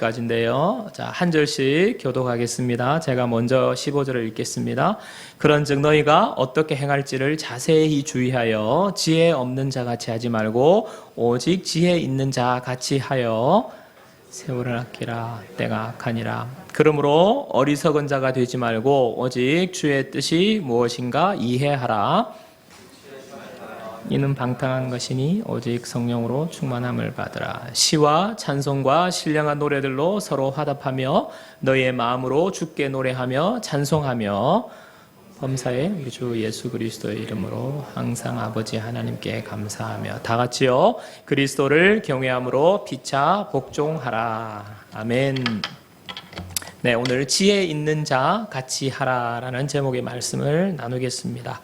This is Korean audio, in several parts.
까지인데요. 자, 한 절씩 교독하겠습니다. 제가 먼저 15절을 읽겠습니다. 그런즉 너희가 어떻게 행할지를 자세히 주의하여 지혜 없는 자 같이 하지 말고 오직 지혜 있는 자 같이 하여 세월을 아끼라. 때가 악하니라. 그러므로 어리석은 자가 되지 말고 오직 주의 뜻이 무엇인가 이해하라. 이는 방탕한 것이니 오직 성령으로 충만함을 받으라. 시와 찬송과 신령한 노래들로 서로 화답하며 너희의 마음으로 주께 노래하며 찬송하며 범사의 우리 주 예수 그리스도의 이름으로 항상 아버지 하나님께 감사하며 다 같이요 그리스도를 경외함으로 피차 복종하라. 아멘. 네, 오늘 지혜 있는 자 같이 하라라는 제목의 말씀을 나누겠습니다.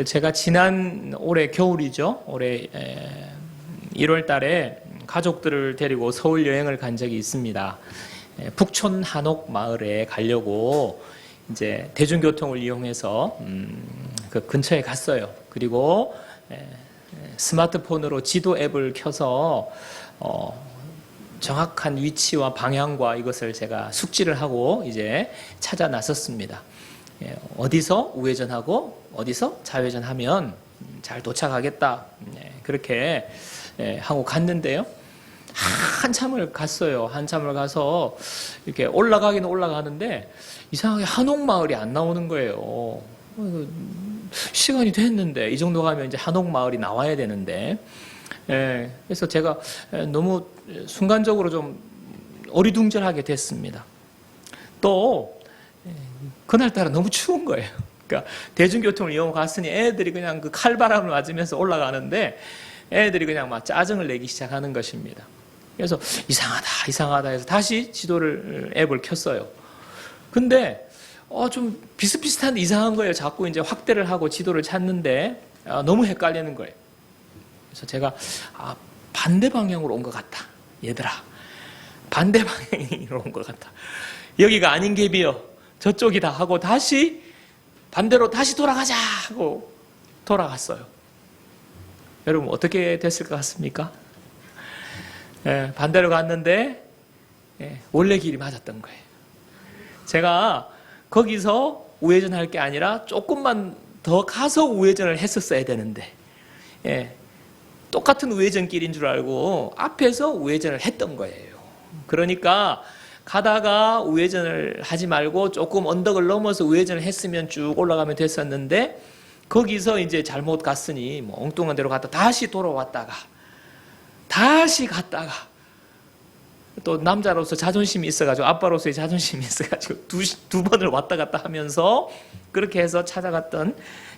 제가 지난 올해 겨울이죠. 올해 1월 달에 가족들을 데리고 서울 여행을 간 적이 있습니다. 북촌 한옥 마을에 가려고 이제 대중교통을 이용해서 그 근처에 갔어요. 그리고 스마트폰으로 지도 앱을 켜서 정확한 위치와 방향과 이것을 제가 숙지를 하고 이제 찾아 나섰습니다. 어디서 우회전하고 어디서 좌회전하면 잘 도착하겠다. 그렇게 하고 갔는데요. 한참을 갔어요. 한참을 가서 이렇게 올라가기는 올라가는데 이상하게 한옥마을이 안 나오는 거예요. 시간이 됐는데 이 정도 가면 이제 한옥마을이 나와야 되는데 그래서 제가 너무 순간적으로 좀 어리둥절하게 됐습니다. 또 그날따라 너무 추운 거예요. 그러니까 대중교통을 이용하고 갔으니 애들이 그냥 그 칼바람을 맞으면서 올라가는데 애들이 그냥 막 짜증을 내기 시작하는 것입니다. 그래서 이상하다 해서 다시 지도를 앱을 켰어요. 근데 좀 비슷비슷한 이상한 거예요. 자꾸 이제 확대를 하고 지도를 찾는데 너무 헷갈리는 거예요. 그래서 제가 반대 방향으로 온 것 같다. 얘들아, 반대 방향으로 온 것 같다. 여기가 아닌 게 비어. 저쪽이다 하고 다시 반대로 다시 돌아가자 하고 돌아갔어요. 여러분 어떻게 됐을 것 같습니까? 반대로 갔는데 원래 길이 맞았던 거예요. 제가 거기서 우회전할 게 아니라 조금만 더 가서 우회전을 했었어야 되는데 똑같은 우회전길인 줄 알고 앞에서 우회전을 했던 거예요. 그러니까 가다가 우회전을 하지 말고 조금 언덕을 넘어서 우회전을 했으면 쭉 올라가면 됐었는데 거기서 이제 잘못 갔으니 뭐 엉뚱한 데로 갔다 다시 돌아왔다가 다시 갔다가 또 남자로서 자존심이 있어가지고 아빠로서의 자존심이 있어가지고 두 번을 왔다 갔다 하면서 그렇게 해서 찾아갔던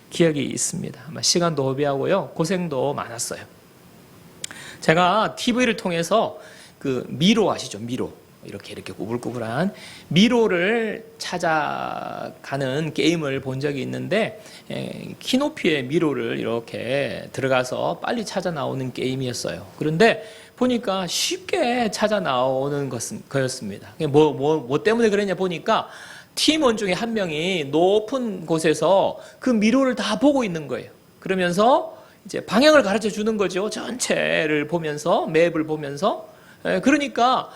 기억이 있습니다. 아마 시간도 허비하고요 고생도 많았어요. 제가 TV를 통해서 그 미로 아시죠? 미로. 이렇게 구불구불한 미로를 찾아가는 게임을 본 적이 있는데 키높이의 미로를 이렇게 들어가서 빨리 찾아 나오는 게임이었어요. 그런데 보니까 쉽게 찾아 나오는 거였습니다. 뭐 때문에 그랬냐 보니까 팀원 중에 한 명이 높은 곳에서 그 미로를 다 보고 있는 거예요. 그러면서 이제 방향을 가르쳐 주는 거죠. 전체를 보면서 맵을 보면서 그러니까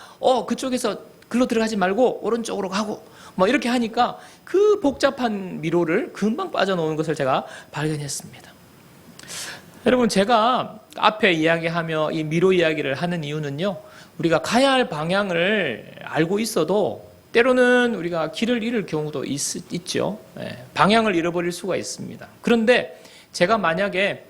그쪽에서 글로 들어가지 말고 오른쪽으로 가고 뭐 이렇게 하니까 그 복잡한 미로를 금방 빠져나오는 것을 제가 발견했습니다. 여러분 제가 앞에 이야기하며 이 미로 이야기를 하는 이유는요. 우리가 가야 할 방향을 알고 있어도 때로는 우리가 길을 잃을 경우도 있죠. 방향을 잃어버릴 수가 있습니다. 그런데 제가 만약에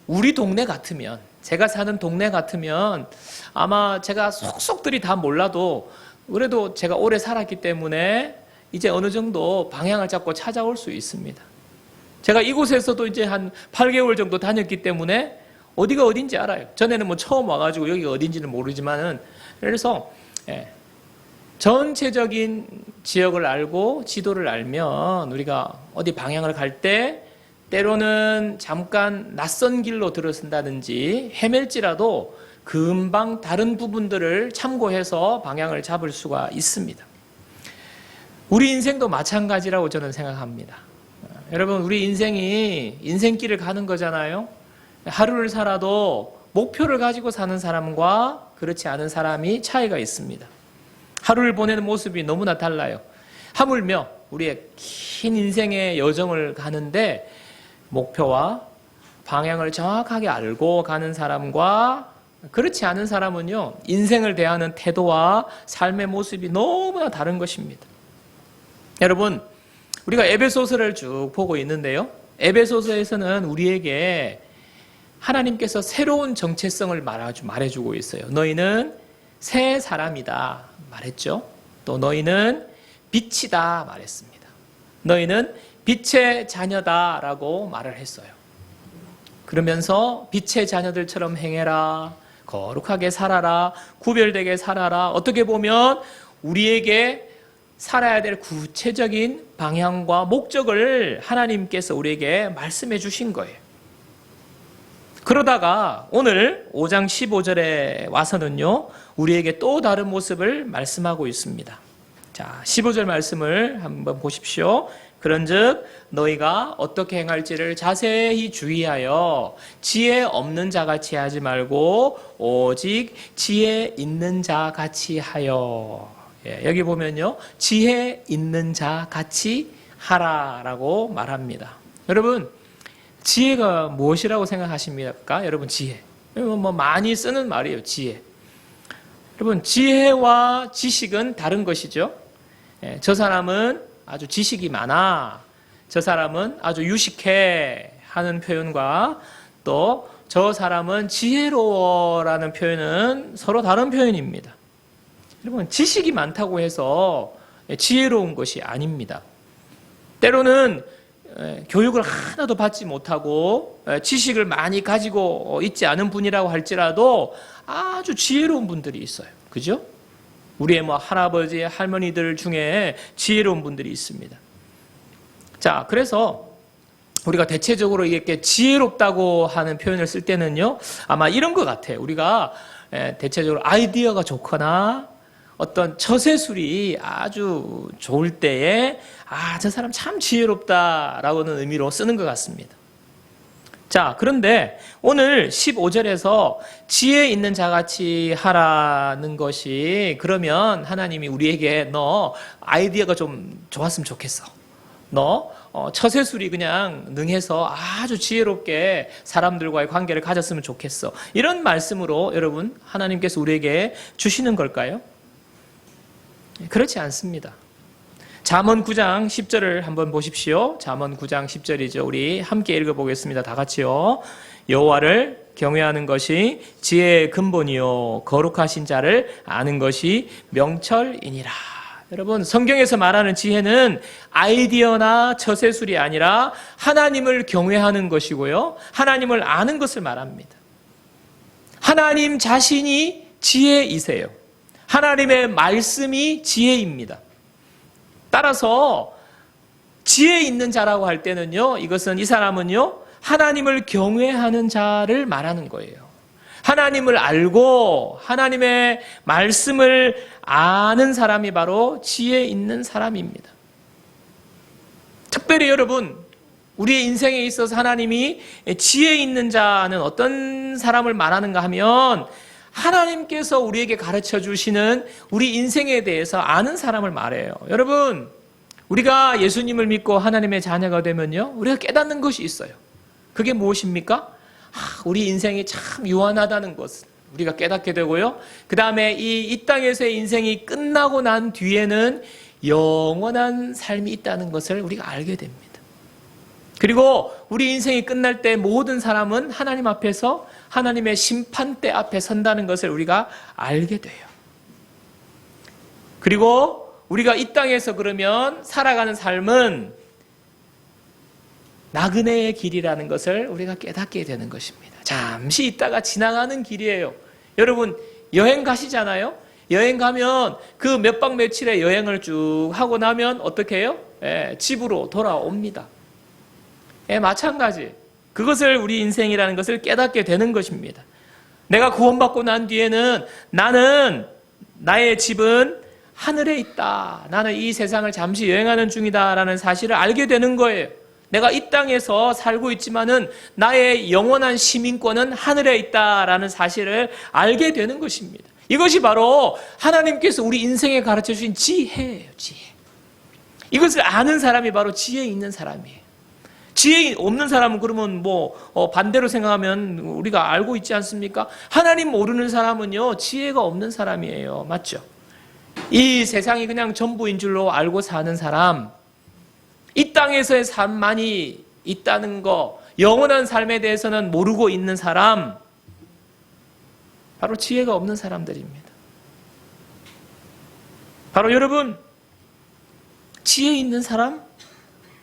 우리 동네 같으면 제가 사는 동네 같으면 아마 제가 속속들이 다 몰라도 그래도 제가 오래 살았기 때문에 이제 어느 정도 방향을 잡고 찾아올 수 있습니다. 제가 이곳에서도 이제 한 8개월 정도 다녔기 때문에 어디가 어딘지 알아요. 전에는 뭐 처음 와가지고 여기가 어딘지는 모르지만은 그래서 전체적인 지역을 알고 지도를 알면 우리가 어디 방향을 갈 때 때로는 잠깐 낯선 길로 들어선다든지 헤맬지라도 금방 다른 부분들을 참고해서 방향을 잡을 수가 있습니다. 우리 인생도 마찬가지라고 저는 생각합니다. 여러분 우리 인생이 인생길을 가는 거잖아요. 하루를 살아도 목표를 가지고 사는 사람과 그렇지 않은 사람이 차이가 있습니다. 하루를 보내는 모습이 너무나 달라요. 하물며 우리의 긴 인생의 여정을 가는데 목표와 방향을 정확하게 알고 가는 사람과 그렇지 않은 사람은요, 인생을 대하는 태도와 삶의 모습이 너무나 다른 것입니다. 여러분, 우리가 에베소서를 쭉 보고 있는데요, 에베소서에서는 우리에게 하나님께서 새로운 정체성을 말해주고 있어요. 너희는 새 사람이다 말했죠. 또 너희는 빛이다 말했습니다. 너희는 빛의 자녀다라고 말을 했어요. 그러면서 빛의 자녀들처럼 행해라, 거룩하게 살아라, 구별되게 살아라. 어떻게 보면 우리에게 살아야 될 구체적인 방향과 목적을 하나님께서 우리에게 말씀해 주신 거예요. 그러다가 오늘 5장 15절에 와서는요, 우리에게 또 다른 모습을 말씀하고 있습니다. 자, 15절 말씀을 한번 보십시오. 그런즉 너희가 어떻게 행할지를 자세히 주의하여 지혜 없는 자같이 하지 말고 오직 지혜 있는 자같이 하여. 여기 보면요, 지혜 있는 자같이 하라라고 말합니다. 여러분, 지혜가 무엇이라고 생각하십니까? 여러분, 지혜. 뭐 많이 쓰는 말이에요, 지혜. 여러분, 지혜와 지식은 다른 것이죠. 저 사람은 아주 지식이 많아, 저 사람은 아주 유식해 하는 표현과 또 저 사람은 지혜로워라는 표현은 서로 다른 표현입니다. 여러분, 지식이 많다고 해서 지혜로운 것이 아닙니다. 때로는 교육을 하나도 받지 못하고 지식을 많이 가지고 있지 않은 분이라고 할지라도 아주 지혜로운 분들이 있어요. 그죠? 우리의 할아버지, 할머니들 중에 지혜로운 분들이 있습니다. 자, 그래서 우리가 대체적으로 이렇게 지혜롭다고 하는 표현을 쓸 때는요, 아마 이런 것 같아요. 우리가 대체적으로 아이디어가 좋거나 어떤 처세술이 아주 좋을 때에 저 사람 참 지혜롭다라고는 의미로 쓰는 것 같습니다. 자, 그런데 오늘 15절에서 지혜 있는 자같이 하라는 것이, 그러면 하나님이 우리에게 너 아이디어가 좀 좋았으면 좋겠어, 너 처세술이 그냥 능해서 아주 지혜롭게 사람들과의 관계를 가졌으면 좋겠어, 이런 말씀으로 여러분 하나님께서 우리에게 주시는 걸까요? 그렇지 않습니다. 잠언 9장 10절을 한번 보십시오. 잠언 9장 10절이죠. 우리 함께 읽어보겠습니다. 다 같이요. 여호와를 경외하는 것이 지혜의 근본이요 거룩하신 자를 아는 것이 명철이니라. 여러분, 성경에서 말하는 지혜는 아이디어나 처세술이 아니라 하나님을 경외하는 것이고요, 하나님을 아는 것을 말합니다. 하나님 자신이 지혜이세요. 하나님의 말씀이 지혜입니다. 따라서 지혜 있는 자라고 할 때는요, 이것은 이 사람은요, 하나님을 경외하는 자를 말하는 거예요. 하나님을 알고 하나님의 말씀을 아는 사람이 바로 지혜 있는 사람입니다. 특별히 여러분, 우리의 인생에 있어서 하나님이 지혜 있는 자는 어떤 사람을 말하는가 하면, 하나님께서 우리에게 가르쳐 주시는 우리 인생에 대해서 아는 사람을 말해요. 여러분, 우리가 예수님을 믿고 하나님의 자녀가 되면요, 우리가 깨닫는 것이 있어요. 그게 무엇입니까? 우리 인생이 참 유한하다는 것을 우리가 깨닫게 되고요, 그 다음에 이 땅에서의 인생이 끝나고 난 뒤에는 영원한 삶이 있다는 것을 우리가 알게 됩니다. 그리고 우리 인생이 끝날 때 모든 사람은 하나님 앞에서 하나님의 심판대 앞에 선다는 것을 우리가 알게 돼요. 그리고 우리가 이 땅에서 그러면 살아가는 삶은 나그네의 길이라는 것을 우리가 깨닫게 되는 것입니다. 잠시 있다가 지나가는 길이에요. 여러분, 여행 가시잖아요? 여행 가면 그 몇 박 며칠의 여행을 쭉 하고 나면 어떻게 해요? 집으로 돌아옵니다. 마찬가지. 그것을 우리 인생이라는 것을 깨닫게 되는 것입니다. 내가 구원받고 난 뒤에는 나의 집은 하늘에 있다. 나는 이 세상을 잠시 여행하는 중이다라는 사실을 알게 되는 거예요. 내가 이 땅에서 살고 있지만은 나의 영원한 시민권은 하늘에 있다라는 사실을 알게 되는 것입니다. 이것이 바로 하나님께서 우리 인생에 가르쳐 주신 지혜예요. 지혜. 이것을 아는 사람이 바로 지혜 있는 사람이에요. 지혜 없는 사람은 그러면 반대로 생각하면 우리가 알고 있지 않습니까? 하나님 모르는 사람은요, 지혜가 없는 사람이에요. 맞죠? 이 세상이 그냥 전부인 줄로 알고 사는 사람, 이 땅에서의 삶만이 있다는 거, 영원한 삶에 대해서는 모르고 있는 사람, 바로 지혜가 없는 사람들입니다. 바로 여러분, 지혜 있는 사람,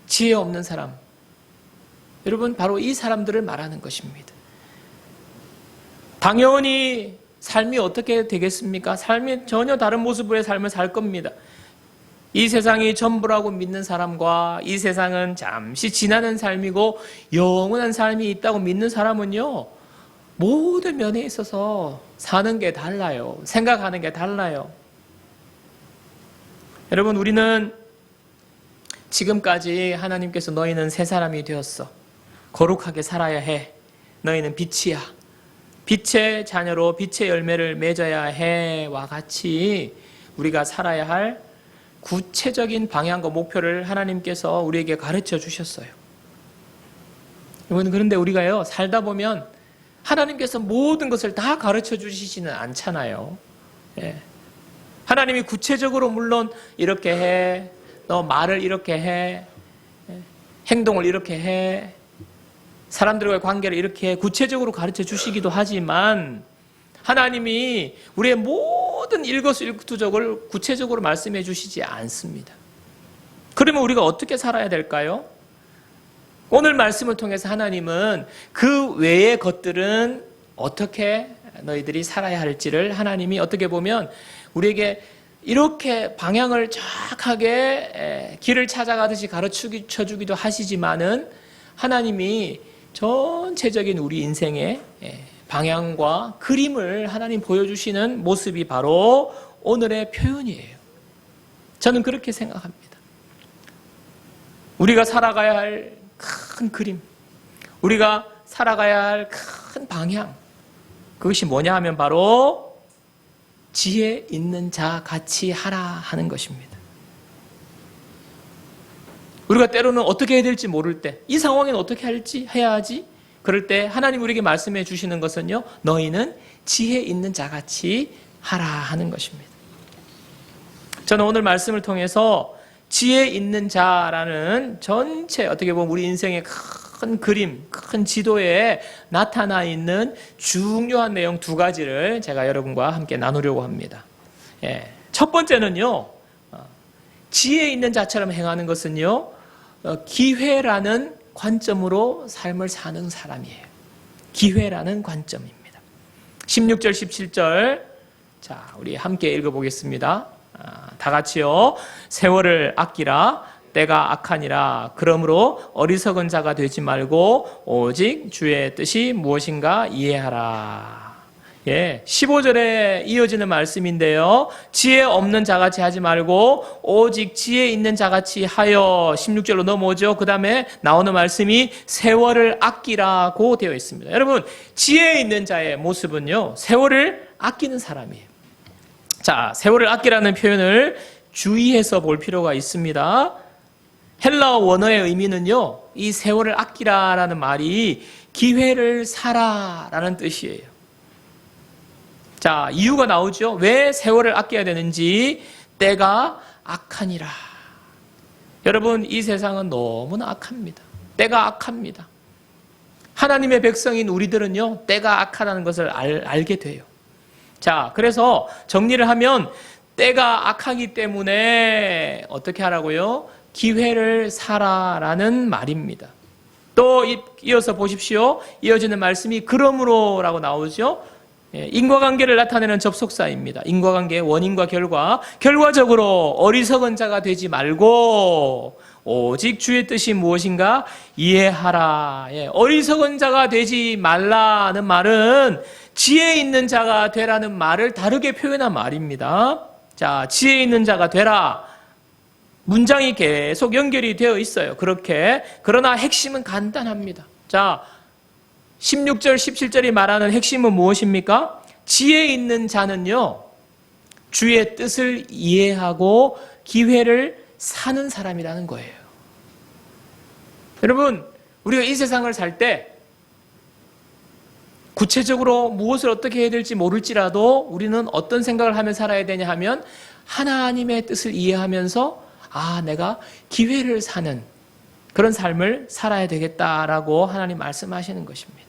지혜 없는 사람, 여러분 바로 이 사람들을 말하는 것입니다. 당연히 삶이 어떻게 되겠습니까? 삶이 전혀 다른 모습의 삶을 살 겁니다. 이 세상이 전부라고 믿는 사람과 이 세상은 잠시 지나는 삶이고 영원한 삶이 있다고 믿는 사람은요, 모든 면에 있어서 사는 게 달라요. 생각하는 게 달라요. 여러분, 우리는 지금까지 하나님께서 너희는 새 사람이 되었어. 거룩하게 살아야 해. 너희는 빛이야. 빛의 자녀로 빛의 열매를 맺어야 해와 같이 우리가 살아야 할 구체적인 방향과 목표를 하나님께서 우리에게 가르쳐 주셨어요. 여러분, 그런데 우리가요, 살다 보면 하나님께서 모든 것을 다 가르쳐 주시지는 않잖아요. 예. 하나님이 구체적으로 물론 이렇게 해, 너 말을 이렇게 해, 행동을 이렇게 해, 사람들과의 관계를 이렇게 구체적으로 가르쳐 주시기도 하지만 하나님이 우리의 모든 일거수일투족을 구체적으로 말씀해 주시지 않습니다. 그러면 우리가 어떻게 살아야 될까요? 오늘 말씀을 통해서 하나님은 그 외의 것들은 어떻게 너희들이 살아야 할지를 하나님이 어떻게 보면 우리에게 이렇게 방향을 정확하게 길을 찾아가듯이 가르쳐 주기도 하시지만은 하나님이 전체적인 우리 인생의 방향과 그림을 하나님 보여주시는 모습이 바로 오늘의 표현이에요. 저는 그렇게 생각합니다. 우리가 살아가야 할 큰 그림, 우리가 살아가야 할 큰 방향, 그것이 뭐냐 하면 바로 지혜 있는 자 같이 하라 하는 것입니다. 우리가 때로는 어떻게 해야 될지 모를 때, 이 상황에는 어떻게 해야 하지? 그럴 때 하나님 우리에게 말씀해 주시는 것은요, 너희는 지혜 있는 자같이 하라 하는 것입니다. 저는 오늘 말씀을 통해서 지혜 있는 자라는 전체, 어떻게 보면 우리 인생의 큰 그림, 큰 지도에 나타나 있는 중요한 내용 두 가지를 제가 여러분과 함께 나누려고 합니다. 첫 번째는요, 지혜 있는 자처럼 행하는 것은요, 기회라는 관점으로 삶을 사는 사람이에요. 기회라는 관점입니다. 16절, 17절, 자, 우리 함께 읽어보겠습니다. 다 같이요. 세월을 아끼라. 때가 악하니라. 그러므로 어리석은 자가 되지 말고 오직 주의 뜻이 무엇인가 이해하라. 15절에 이어지는 말씀인데요. 지혜 없는 자같이 하지 말고 오직 지혜 있는 자같이 하여. 16절로 넘어오죠. 그 다음에 나오는 말씀이 세월을 아끼라고 되어 있습니다. 여러분, 지혜 있는 자의 모습은요, 세월을 아끼는 사람이에요. 자, 세월을 아끼라는 표현을 주의해서 볼 필요가 있습니다. 헬라어 원어의 의미는요, 이 세월을 아끼라라는 말이 기회를 사라라는 뜻이에요. 자, 이유가 나오죠. 왜 세월을 아껴야 되는지. 때가 악하니라. 여러분, 이 세상은 너무나 악합니다. 때가 악합니다. 하나님의 백성인 우리들은요, 때가 악하다는 것을 알게 돼요. 자, 그래서 정리를 하면 때가 악하기 때문에 어떻게 하라고요? 기회를 사라라는 말입니다. 또 이어서 보십시오. 이어지는 말씀이 그러므로라고 나오죠. 인과관계를 나타내는 접속사입니다. 인과관계의 원인과 결과. 결과적으로 어리석은 자가 되지 말고 오직 주의 뜻이 무엇인가 이해하라. 어리석은 자가 되지 말라는 말은 지혜 있는 자가 되라는 말을 다르게 표현한 말입니다. 자, 지혜 있는 자가 되라. 문장이 계속 연결이 되어 있어요. 그렇게. 그러나 핵심은 간단합니다. 자, 16절, 17절이 말하는 핵심은 무엇입니까? 지혜 있는 자는요, 주의 뜻을 이해하고 기회를 사는 사람이라는 거예요. 여러분, 우리가 이 세상을 살 때 구체적으로 무엇을 어떻게 해야 될지 모를지라도 우리는 어떤 생각을 하며 살아야 되냐 하면 하나님의 뜻을 이해하면서 내가 기회를 사는 그런 삶을 살아야 되겠다라고 하나님 말씀하시는 것입니다.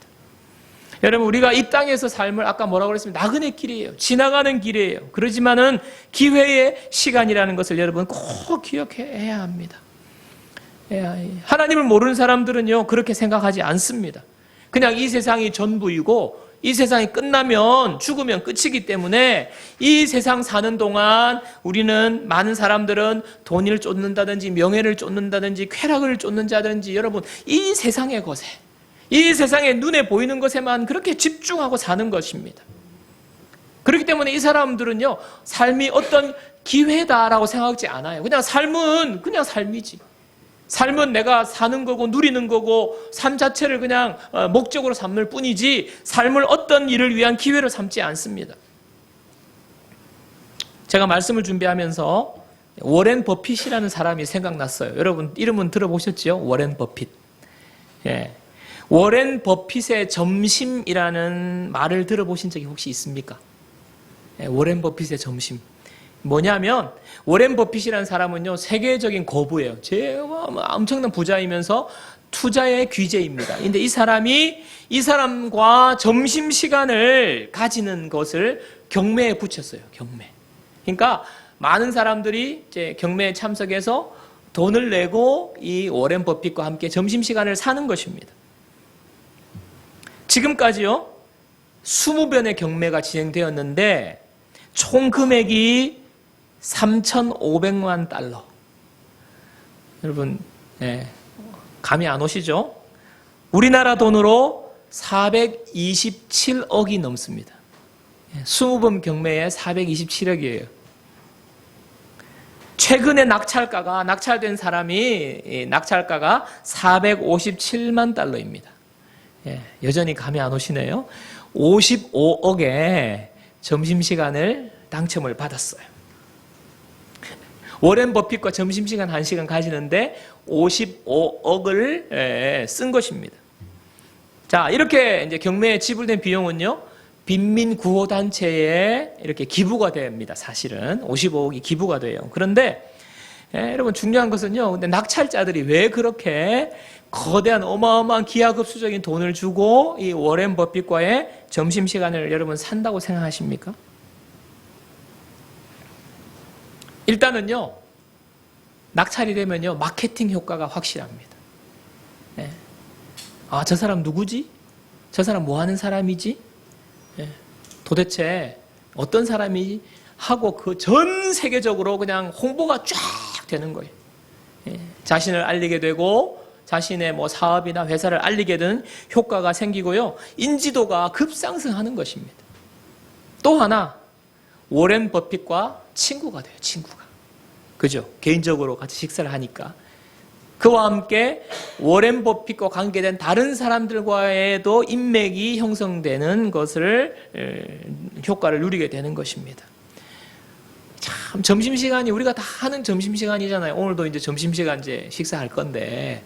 여러분, 우리가 이 땅에서 삶을 아까 뭐라고 그랬습니까? 나그네 길이에요. 지나가는 길이에요. 그러지만은 기회의 시간이라는 것을 여러분 꼭 기억해야 합니다. 하나님을 모르는 사람들은요, 그렇게 생각하지 않습니다. 그냥 이 세상이 전부이고 이 세상이 끝나면 죽으면 끝이기 때문에 이 세상 사는 동안 우리는, 많은 사람들은 돈을 쫓는다든지 명예를 쫓는다든지 쾌락을 쫓는다든지 여러분 이 세상의 것에, 이 세상에 눈에 보이는 것에만 그렇게 집중하고 사는 것입니다. 그렇기 때문에 이 사람들은요, 삶이 어떤 기회다라고 생각하지 않아요. 그냥 삶은 그냥 삶이지. 삶은 내가 사는 거고 누리는 거고 삶 자체를 그냥 목적으로 삼을 뿐이지 삶을 어떤 일을 위한 기회로 삼지 않습니다. 제가 말씀을 준비하면서 워렌 버핏이라는 사람이 생각났어요. 여러분 이름은 들어보셨죠? 워렌 버핏. 워렌 버핏의 점심이라는 말을 들어보신 적이 혹시 있습니까? 워렌 버핏의 점심. 뭐냐면 워렌 버핏이라는 사람은요, 세계적인 거부예요. 엄청난 부자이면서 투자의 귀재입니다. 근데 이 사람과 점심시간을 가지는 것을 경매에 붙였어요. 경매. 그러니까 많은 사람들이 이제 경매에 참석해서 돈을 내고 이 워렌 버핏과 함께 점심시간을 사는 것입니다. 지금까지요, 20번의 경매가 진행되었는데 총 금액이 3,500만 달러. 여러분, 감이 안 오시죠? 우리나라 돈으로 427억이 넘습니다. 20번 경매에 427억이에요. 최근에 낙찰된 사람이 낙찰가가 457만 달러입니다. 여전히 감이 안 오시네요. 55억에 점심시간을 당첨을 받았어요. 워렌 버핏과 점심시간 1시간 가지는데 55억을 쓴 것입니다. 자, 이렇게 이제 경매에 지불된 비용은요, 빈민구호단체에 이렇게 기부가 됩니다. 사실은 55억이 기부가 돼요. 그런데 여러분 중요한 것은요, 근데 낙찰자들이 왜 그렇게 거대한 어마어마한 기하급수적인 돈을 주고 이 워렌 버핏과의 점심시간을 여러분 산다고 생각하십니까? 일단은요, 낙찰이 되면요, 마케팅 효과가 확실합니다. 저 사람 누구지? 저 사람 뭐 하는 사람이지? 도대체 어떤 사람이 하고 그 전 세계적으로 그냥 홍보가 쫙 되는 거예요. 자신을 알리게 되고 자신의 뭐 사업이나 회사를 알리게 되는 효과가 생기고요, 인지도가 급상승하는 것입니다. 또 하나, 워렌 버핏과 친구가 돼요. 친구가. 그죠? 개인적으로 같이 식사를 하니까. 그와 함께 워렌 버핏과 관계된 다른 사람들과에도 인맥이 형성되는 것을, 효과를 누리게 되는 것입니다. 참, 점심시간이 우리가 다 하는 점심시간이잖아요. 오늘도 이제 점심시간 이제 식사할 건데,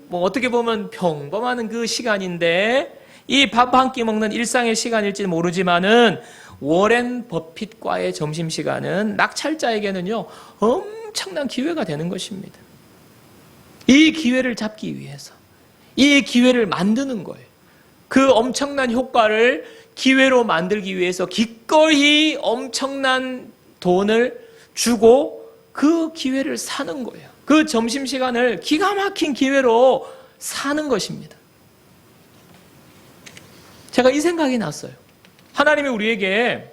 뭐 어떻게 보면 평범한 그 시간인데, 이 밥 한 끼 먹는 일상의 시간일지 모르지만은, 워렌 버핏과의 점심시간은 낙찰자에게는요, 엄청난 기회가 되는 것입니다. 이 기회를 잡기 위해서, 이 기회를 만드는 거예요. 그 엄청난 효과를 기회로 만들기 위해서 기꺼이 엄청난 돈을 주고 그 기회를 사는 거예요. 그 점심시간을 기가 막힌 기회로 사는 것입니다. 제가 이 생각이 났어요. 하나님이 우리에게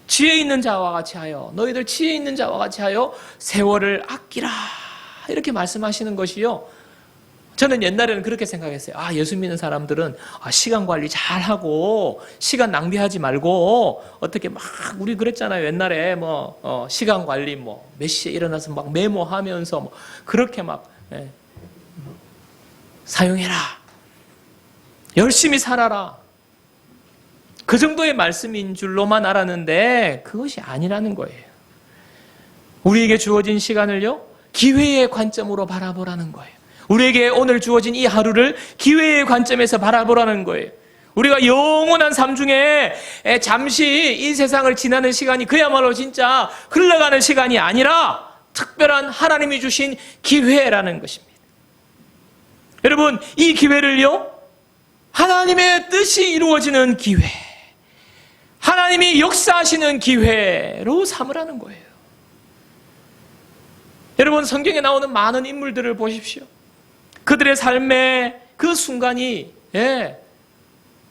지혜 있는 자와 같이 하여, 너희들 지혜 있는 자와 같이 하여 세월을 아끼라, 이렇게 말씀하시는 것이요, 저는 옛날에는 그렇게 생각했어요. 예수 믿는 사람들은 시간 관리 잘하고 시간 낭비하지 말고 어떻게 막, 우리 그랬잖아요. 옛날에 시간 관리 몇 시에 일어나서 막 메모하면서 그렇게 막 사용해라. 열심히 살아라. 그 정도의 말씀인 줄로만 알았는데 그것이 아니라는 거예요. 우리에게 주어진 시간을요, 기회의 관점으로 바라보라는 거예요. 우리에게 오늘 주어진 이 하루를 기회의 관점에서 바라보라는 거예요. 우리가 영원한 삶 중에 잠시 이 세상을 지나는 시간이 그야말로 진짜 흘러가는 시간이 아니라 특별한 하나님이 주신 기회라는 것입니다. 여러분, 이 기회를요, 하나님의 뜻이 이루어지는 기회, 하나님이 역사하시는 기회로 삼으라는 거예요. 여러분, 성경에 나오는 많은 인물들을 보십시오. 그들의 삶의 그 순간이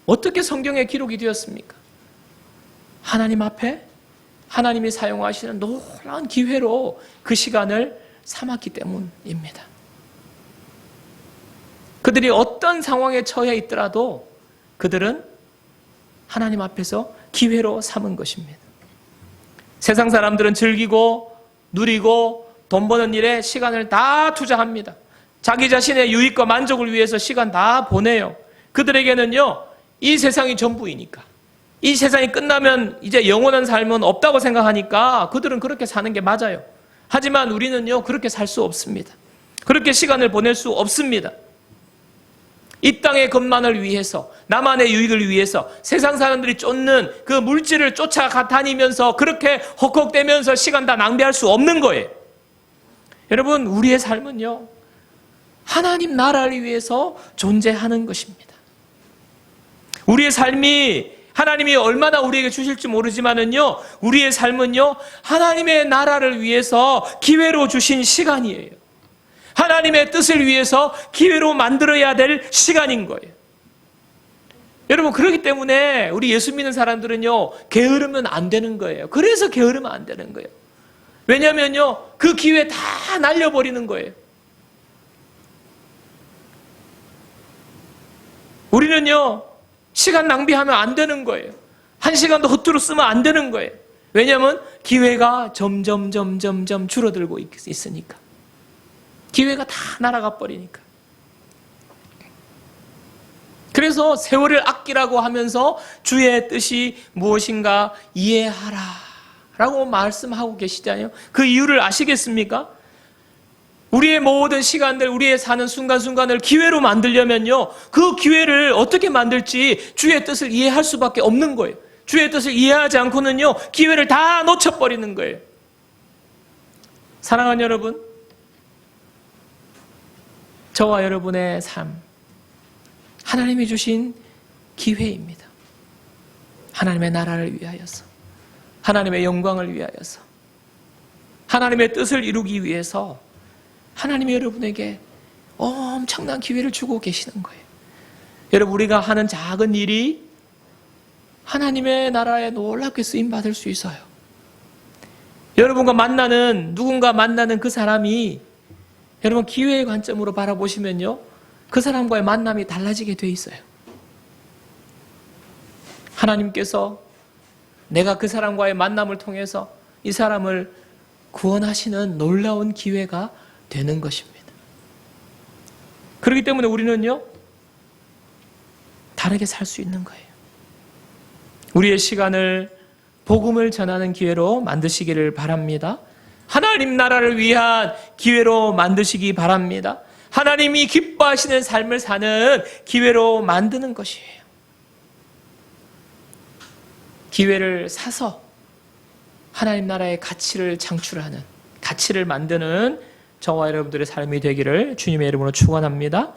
어떻게 성경에 기록이 되었습니까? 하나님 앞에 하나님이 사용하시는 놀라운 기회로 그 시간을 삼았기 때문입니다. 그들이 어떤 상황에 처해 있더라도 그들은 하나님 앞에서 기회로 삼은 것입니다. 세상 사람들은 즐기고 누리고 돈 버는 일에 시간을 다 투자합니다. 자기 자신의 유익과 만족을 위해서 시간 다 보내요. 그들에게는요, 이 세상이 전부이니까, 이 세상이 끝나면 이제 영원한 삶은 없다고 생각하니까 그들은 그렇게 사는 게 맞아요. 하지만 우리는요, 그렇게 살 수 없습니다. 그렇게 시간을 보낼 수 없습니다. 이 땅의 것만을 위해서, 나만의 유익을 위해서 세상 사람들이 쫓는 그 물질을 쫓아다니면서 그렇게 헉헉대면서 시간 다 낭비할 수 없는 거예요. 여러분, 우리의 삶은요, 하나님 나라를 위해서 존재하는 것입니다. 우리의 삶이 하나님이 얼마나 우리에게 주실지 모르지만은요, 우리의 삶은요, 하나님의 나라를 위해서 기회로 주신 시간이에요. 하나님의 뜻을 위해서 기회로 만들어야 될 시간인 거예요. 여러분, 그렇기 때문에 우리 예수 믿는 사람들은요, 게으르면 안 되는 거예요. 그래서 게으르면 안 되는 거예요. 왜냐면요, 그 기회 다 날려버리는 거예요. 우리는요, 시간 낭비하면 안 되는 거예요. 한 시간도 허투루 쓰면 안 되는 거예요. 왜냐하면 기회가 점점 줄어들고 있으니까. 기회가 다 날아가 버리니까. 그래서 세월을 아끼라고 하면서 주의 뜻이 무엇인가 이해하라 라고 말씀하고 계시잖아요. 그 이유를 아시겠습니까? 우리의 모든 시간들, 우리의 사는 순간순간을 기회로 만들려면요, 그 기회를 어떻게 만들지 주의 뜻을 이해할 수밖에 없는 거예요. 주의 뜻을 이해하지 않고는요, 기회를 다 놓쳐버리는 거예요. 사랑하는 여러분, 저와 여러분의 삶, 하나님이 주신 기회입니다. 하나님의 나라를 위하여서, 하나님의 영광을 위하여서, 하나님의 뜻을 이루기 위해서 하나님이 여러분에게 엄청난 기회를 주고 계시는 거예요. 여러분, 우리가 하는 작은 일이 하나님의 나라에 놀랍게 쓰임받을 수 있어요. 여러분과 누군가 만나는 그 사람이 여러분 기회의 관점으로 바라보시면요, 그 사람과의 만남이 달라지게 돼 있어요. 하나님께서 내가 그 사람과의 만남을 통해서 이 사람을 구원하시는 놀라운 기회가 되는 것입니다. 그렇기 때문에 우리는요, 다르게 살 수 있는 거예요. 우리의 시간을 복음을 전하는 기회로 만드시기를 바랍니다. 하나님 나라를 위한 기회로 만드시기 바랍니다. 하나님이 기뻐하시는 삶을 사는 기회로 만드는 것이에요. 기회를 사서 하나님 나라의 가치를 창출하는, 가치를 만드는 저와 여러분들의 삶이 되기를 주님의 이름으로 축원합니다.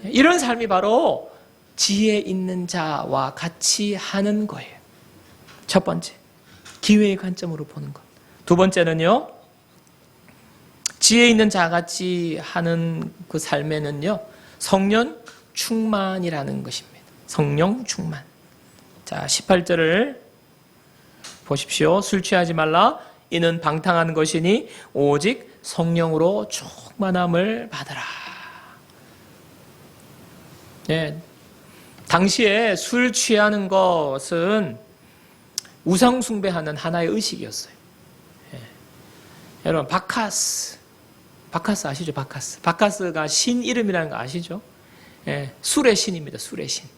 이런 삶이 바로 지혜 있는 자와 같이 하는 거예요. 첫 번째, 기회의 관점으로 보는 것. 두 번째는요, 지혜 있는 자같이 하는 그 삶에는요, 성령 충만이라는 것입니다. 성령 충만. 자, 18절을 보십시오. 술 취하지 말라. 이는 방탕한 것이니 오직 성령으로 충만함을 받으라. 네. 당시에 술 취하는 것은 우상 숭배하는 하나의 의식이었어요. 네. 여러분, 바카스 아시죠? 바카스가 신 이름이라는 거 아시죠? 네. 술의 신입니다. 술의 신.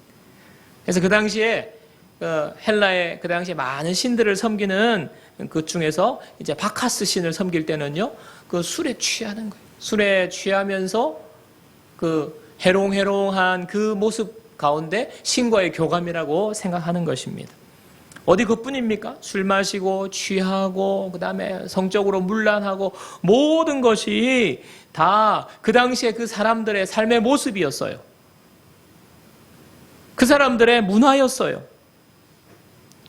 그래서 그 당시에 헬라의 그 당시에 많은 신들을 섬기는 그 중에서 이제 바카스 신을 섬길 때는요, 그 술에 취하는 거예요. 술에 취하면서 그 해롱해롱한 그 모습 가운데 신과의 교감이라고 생각하는 것입니다. 어디 그뿐입니까? 술 마시고 취하고 그다음에 성적으로 문란하고 모든 것이 다 그 당시에 그 사람들의 삶의 모습이었어요. 그 사람들의 문화였어요.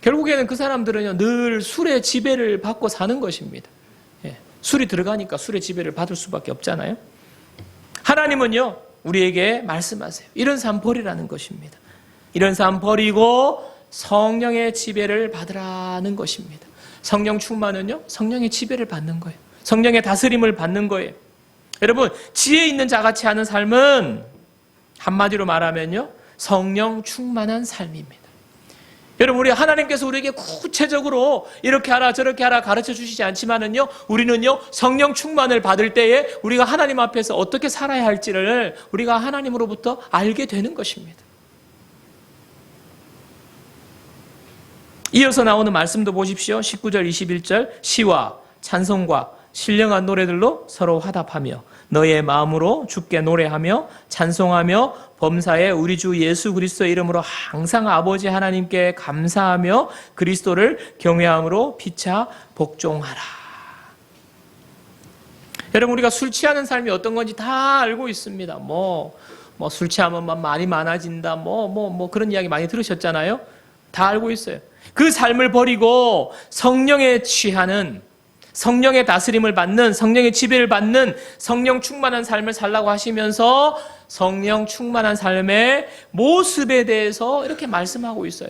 결국에는 그 사람들은요, 늘 술의 지배를 받고 사는 것입니다. 예, 술이 들어가니까 술의 지배를 받을 수밖에 없잖아요. 하나님은요, 우리에게 말씀하세요. 이런 삶 버리라는 것입니다. 이런 삶 버리고 성령의 지배를 받으라는 것입니다. 성령 충만은요, 성령의 지배를 받는 거예요. 성령의 다스림을 받는 거예요. 여러분, 지혜 있는 자같이 하는 삶은 한마디로 말하면요, 성령 충만한 삶입니다. 여러분, 우리 하나님께서 우리에게 구체적으로 이렇게 하라 저렇게 하라 가르쳐 주시지 않지만은요, 우리는요, 성령 충만을 받을 때에 우리가 하나님 앞에서 어떻게 살아야 할지를 우리가 하나님으로부터 알게 되는 것입니다. 이어서 나오는 말씀도 보십시오. 19절 21절 시와 찬송과 신령한 노래들로 서로 화답하며 너의 마음으로 주께 노래하며 찬송하며 범사에 우리 주 예수 그리스도의 이름으로 항상 아버지 하나님께 감사하며 그리스도를 경외함으로 피차 복종하라. 여러분, 우리가 술 취하는 삶이 어떤 건지 다 알고 있습니다. 술 취하면 말이 많아진다. 그런 이야기 많이 들으셨잖아요. 다 알고 있어요. 그 삶을 버리고 성령에 취하는, 성령의 다스림을 받는, 성령의 지배를 받는 성령 충만한 삶을 살라고 하시면서 성령 충만한 삶의 모습에 대해서 이렇게 말씀하고 있어요.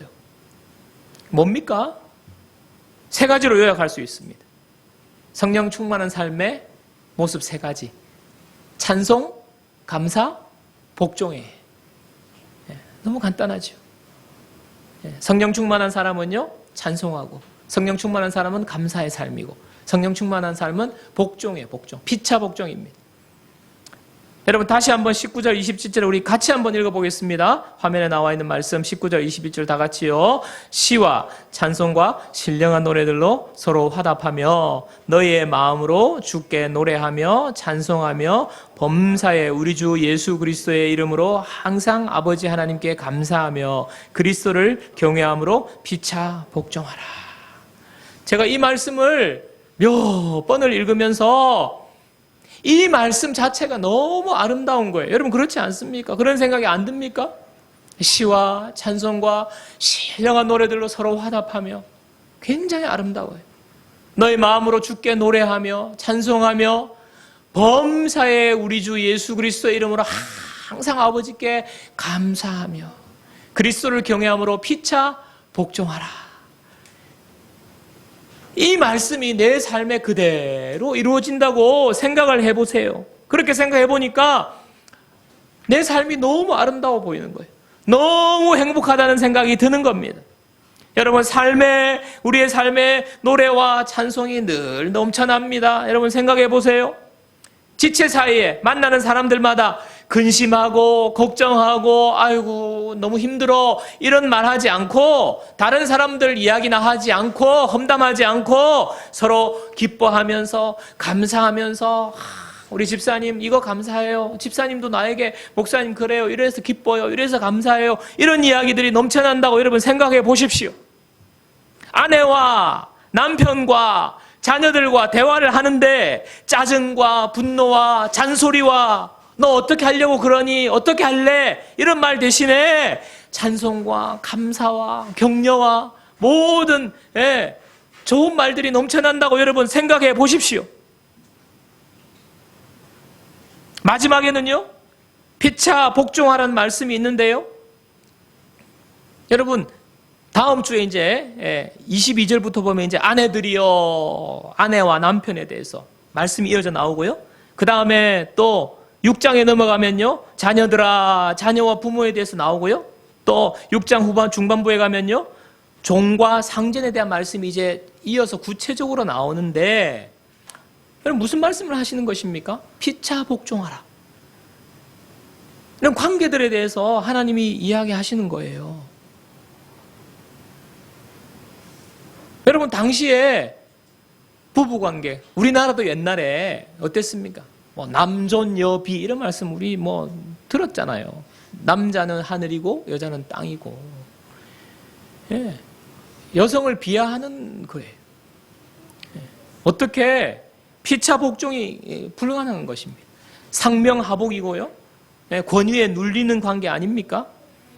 뭡니까? 세 가지로 요약할 수 있습니다. 성령 충만한 삶의 모습 세 가지. 찬송, 감사, 복종이에요. 너무 간단하죠. 성령 충만한 사람은요, 찬송하고, 성령 충만한 사람은 감사의 삶이고, 성령 충만한 삶은 복종이에요. 복종. 피차 복종입니다. 여러분, 다시 한번 19절 27절 우리 같이 한번 읽어보겠습니다. 화면에 나와 있는 말씀 19절 21절 다 같이요. 시와 찬송과 신령한 노래들로 서로 화답하며 너희의 마음으로 주께 노래하며 찬송하며 범사에 우리 주 예수 그리스도의 이름으로 항상 아버지 하나님께 감사하며 그리스도를 경외함으로 피차 복종하라. 제가 이 말씀을 몇 번을 읽으면서 이 말씀 자체가 너무 아름다운 거예요. 여러분, 그렇지 않습니까? 그런 생각이 안 듭니까? 시와 찬송과 신령한 노래들로 서로 화답하며 굉장히 아름다워요. 너희 마음으로 주께 노래하며 찬송하며 범사에 우리 주 예수 그리스도의 이름으로 항상 아버지께 감사하며 그리스도를 경외함으로 피차 복종하라. 이 말씀이 내 삶에 그대로 이루어진다고 생각을 해보세요. 그렇게 생각해 보니까 내 삶이 너무 아름다워 보이는 거예요. 너무 행복하다는 생각이 드는 겁니다. 여러분, 우리의 삶에 노래와 찬송이 늘 넘쳐납니다. 여러분, 생각해 보세요. 지체 사이에 만나는 사람들마다 근심하고 걱정하고 아이고 너무 힘들어 이런 말 하지 않고, 다른 사람들 이야기나 하지 않고 험담하지 않고 서로 기뻐하면서 감사하면서 우리 집사님 이거 감사해요. 집사님도 나에게 목사님 그래요. 이래서 기뻐요. 이래서 감사해요. 이런 이야기들이 넘쳐난다고 여러분 생각해 보십시오. 아내와 남편과 자녀들과 대화를 하는데 짜증과 분노와 잔소리와 너 어떻게 하려고 그러니? 어떻게 할래? 이런 말 대신에 찬송과 감사와 격려와 모든 좋은 말들이 넘쳐난다고 여러분 생각해 보십시오. 마지막에는요, 피차 복종하라는 말씀이 있는데요. 여러분, 다음 주에 이제 22절부터 보면 이제 아내들이요, 아내와 남편에 대해서 말씀이 이어져 나오고요. 그 다음에 또 6장에 넘어가면요, 자녀들아, 자녀와 부모에 대해서 나오고요. 또 6장 중반부에 가면요, 종과 상전에 대한 말씀이 이제 이어서 구체적으로 나오는데, 여러분 무슨 말씀을 하시는 것입니까? 피차 복종하라. 이런 관계들에 대해서 하나님이 이야기하시는 거예요. 여러분, 당시에 부부관계, 우리나라도 옛날에 어땠습니까? 뭐 남존 여비 이런 말씀 우리 뭐 들었잖아요. 남자는 하늘이고 여자는 땅이고, 예. 여성을 비하하는 거예요. 예. 어떻게 피차 복종이 불가능한 것입니다. 상명하복이고요. 예. 권위에 눌리는 관계 아닙니까?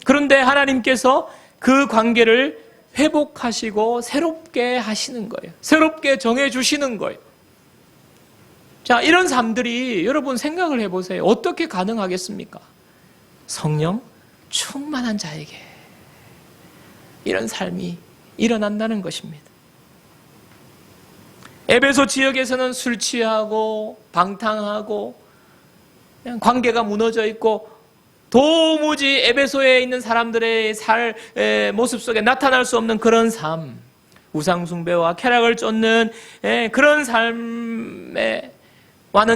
그런데 하나님께서 그 관계를 회복하시고 새롭게 하시는 거예요. 새롭게 정해주시는 거예요. 자, 이런 삶들이 여러분 생각을 해보세요. 어떻게 가능하겠습니까? 성령 충만한 자에게 이런 삶이 일어난다는 것입니다. 에베소 지역에서는 술 취하고 방탕하고 그냥 관계가 무너져 있고 도무지 에베소에 있는 사람들의 모습 속에 나타날 수 없는 그런 삶, 우상숭배와 쾌락을 쫓는 그런 삶과는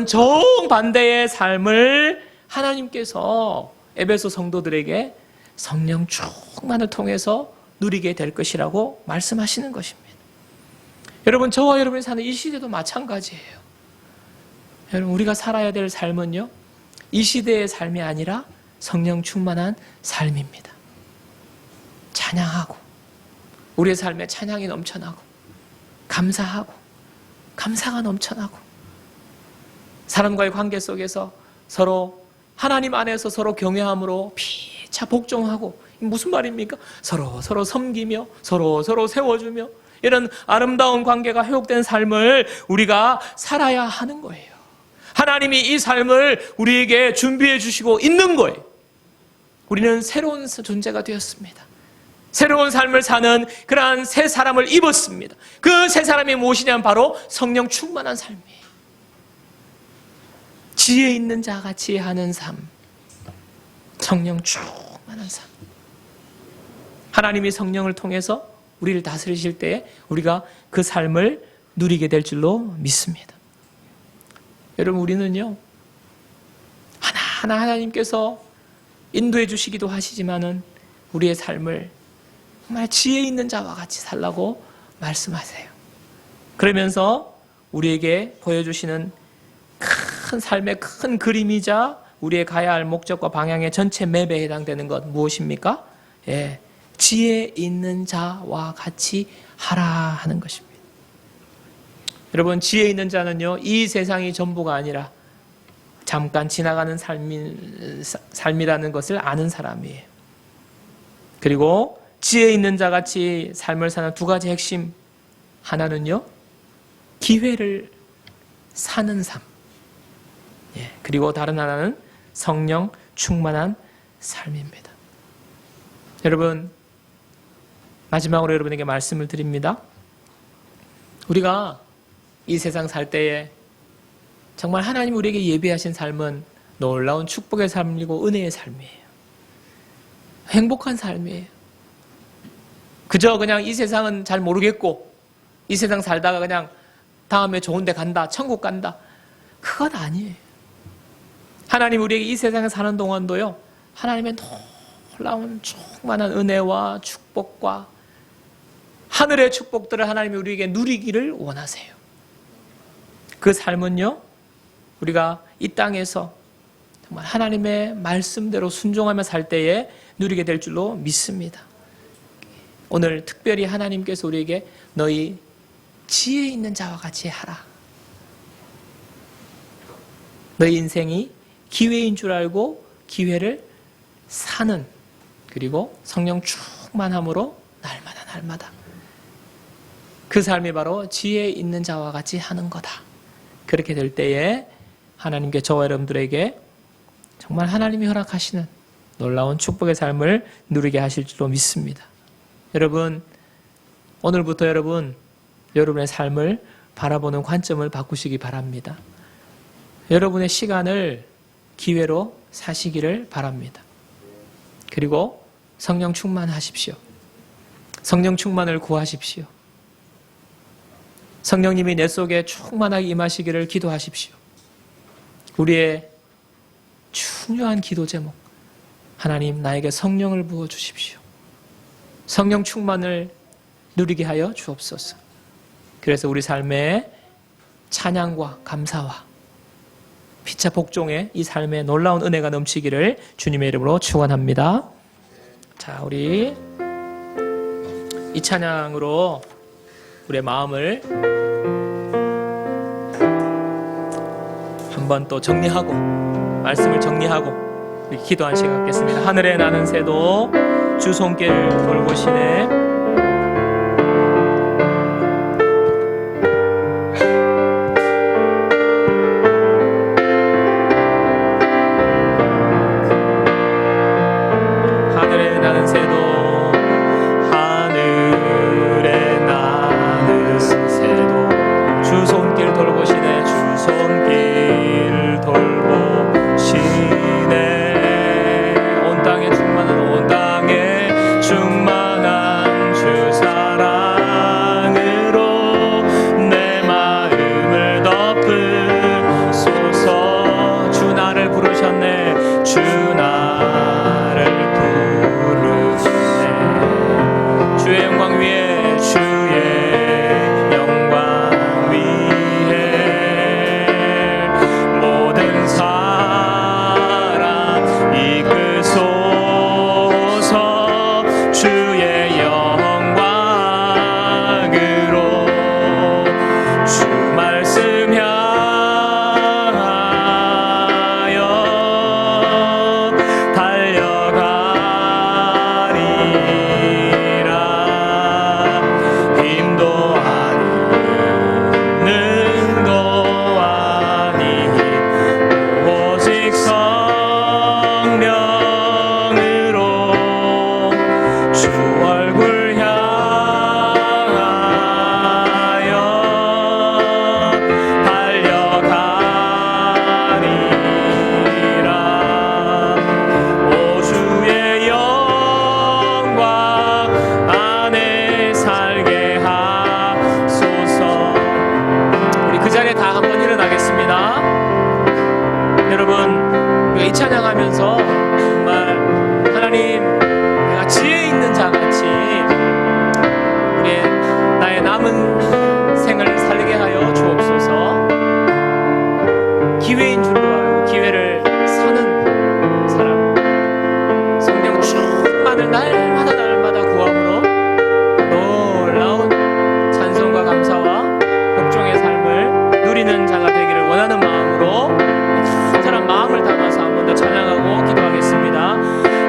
정반대의 삶을 하나님께서 에베소 성도들에게 성령 충만을 통해서 누리게 될 것이라고 말씀하시는 것입니다. 여러분, 저와 여러분이 사는 이 시대도 마찬가지예요. 여러분, 우리가 살아야 될 삶은요, 이 시대의 삶이 아니라 성령 충만한 삶입니다. 찬양하고, 우리의 삶에 찬양이 넘쳐나고, 감사하고, 감사가 넘쳐나고, 사람과의 관계 속에서 서로 하나님 안에서 서로 경외함으로 피차 복종하고, 무슨 말입니까? 서로 섬기며 서로 세워주며 이런 아름다운 관계가 회복된 삶을 우리가 살아야 하는 거예요. 하나님이 이 삶을 우리에게 준비해 주시고 있는 거예요. 우리는 새로운 존재가 되었습니다. 새로운 삶을 사는 그러한 새 사람을 입었습니다. 그 새 사람이 무엇이냐면 바로 성령 충만한 삶이에요. 지혜 있는 자같이 하는 삶, 성령 충만한 삶. 하나님이 성령을 통해서 우리를 다스리실 때에 우리가 그 삶을 누리게 될 줄로 믿습니다. 여러분, 우리는요, 하나하나 하나님께서 인도해 주시기도 하시지만은 우리의 삶을 정말 지혜 있는 자와 같이 살라고 말씀하세요. 그러면서 우리에게 보여주시는 큰 삶의 큰 그림이자 우리의 가야 할 목적과 방향의 전체 맵에 해당되는 것 무엇입니까? 예, 지혜 있는 자와 같이 하라 하는 것입니다. 여러분, 지혜 있는 자는요, 이 세상이 전부가 아니라 잠깐 지나가는 삶이라는 것을 아는 사람이에요. 그리고 지혜 있는 자같이 삶을 사는 두 가지 핵심, 하나는요, 기회를 사는 삶, 그리고 다른 하나는 성령 충만한 삶입니다. 여러분, 마지막으로 여러분에게 말씀을 드립니다. 우리가 이 세상 살 때에 정말 하나님 우리에게 예비하신 삶은 놀라운 축복의 삶이고 은혜의 삶이에요. 행복한 삶이에요. 그저 그냥 이 세상은 잘 모르겠고 이 세상 살다가 그냥 다음에 좋은 데 간다, 천국 간다, 그건 아니에요. 하나님 우리에게 이 세상에 사는 동안도요, 하나님의 놀라운 충만한 은혜와 축복과 하늘의 축복들을 하나님이 우리에게 누리기를 원하세요. 그 삶은요, 우리가 이 땅에서 정말 하나님의 말씀대로 순종하며 살 때에 누리게 될 줄로 믿습니다. 오늘 특별히 하나님께서 우리에게 너희 지혜 있는 자와 같이 하라. 너희 인생이 기회인 줄 알고 기회를 사는, 그리고 성령 충만함으로 날마다 그 삶이 바로 지혜 있는 자와 같이 하는 거다. 그렇게 될 때에 하나님께 저와 여러분들에게 정말 하나님이 허락하시는 놀라운 축복의 삶을 누리게 하실 줄로 믿습니다. 여러분, 오늘부터 여러분의 삶을 바라보는 관점을 바꾸시기 바랍니다. 여러분의 시간을 기회로 사시기를 바랍니다. 그리고 성령 충만하십시오. 성령 충만을 구하십시오. 성령님이 내 속에 충만하게 임하시기를 기도하십시오. 우리의 중요한 기도 제목, 하나님 나에게 성령을 부어주십시오. 성령 충만을 누리게 하여 주옵소서. 그래서 우리 삶에 찬양과 감사와 피차 복종의 이 삶에 놀라운 은혜가 넘치기를 주님의 이름으로 축원합니다. 자, 우리 이 찬양으로 우리의 마음을 한번 또 정리하고 말씀을 정리하고 우리 기도한 시간 갖겠습니다. 하늘에 나는 새도 주 손길 돌보시네. 찬양하면서 정말 하나님, 내가 지혜 있는 자같이 우리의 나의 남은 생을 살게 하여 주옵소서. 기회인 줄로 알고 기회를 사는 사람, 성령 충만을 날마다 구함으로 놀라운 찬송과 감사와 복종의 삶을 누리는 자가 되기를 원하는 마음으로 한 사람 마음을 담아서 한 번 더 찬양하고 기도하겠습니다.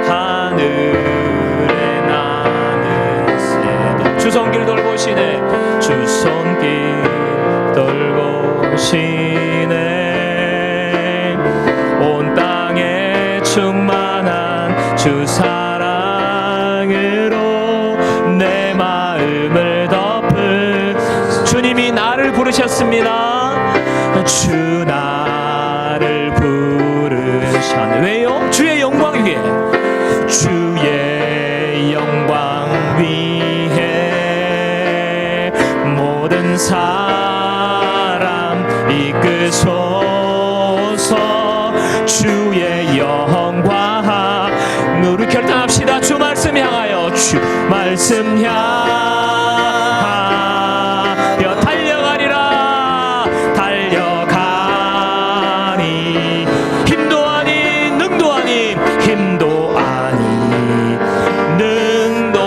하늘에 나는 새도 주 손길 돌보시네, 주 손길 돌보시네. 온 땅에 충만한 주 사랑으로 내 마음을 덮을 주님이 나를 부르셨습니다. 주 나를 부르셨네. 왜요? 주의 영광 위에, 주의 영광 위에 모든 사람 이끄소서. 주의 영광, 우리 결단합시다. 주 말씀 향하여, 주 말씀 향하여 달려가리라. 달려가니 힘도 아니 능도 아니, 힘도 아니 능도,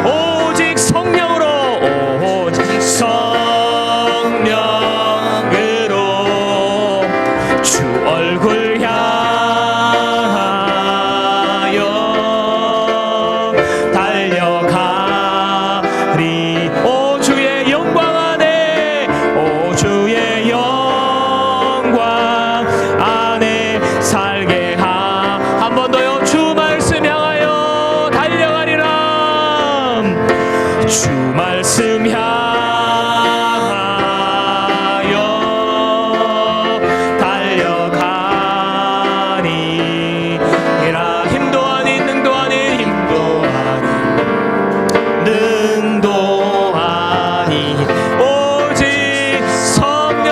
오직 성령으로, 오직 성령으로 주 얼굴 향하여 달려가리. 오 주의 영광 안에, 오 주의 영광 안에 살게 하. 한 번 더요. 주 말씀 향하여 달려가리라. 주 말씀 향하여 달려가니라. 힘도 아닌 능도 아닌, 힘도 아닌 능도 아닌, 오직 성령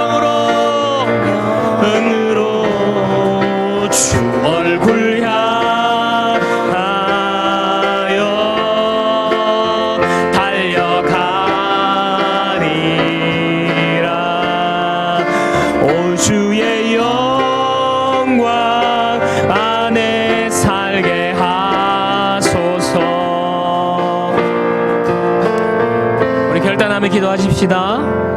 주의 영광 안에 살게 하소서. 우리 결단하며 기도하십시다.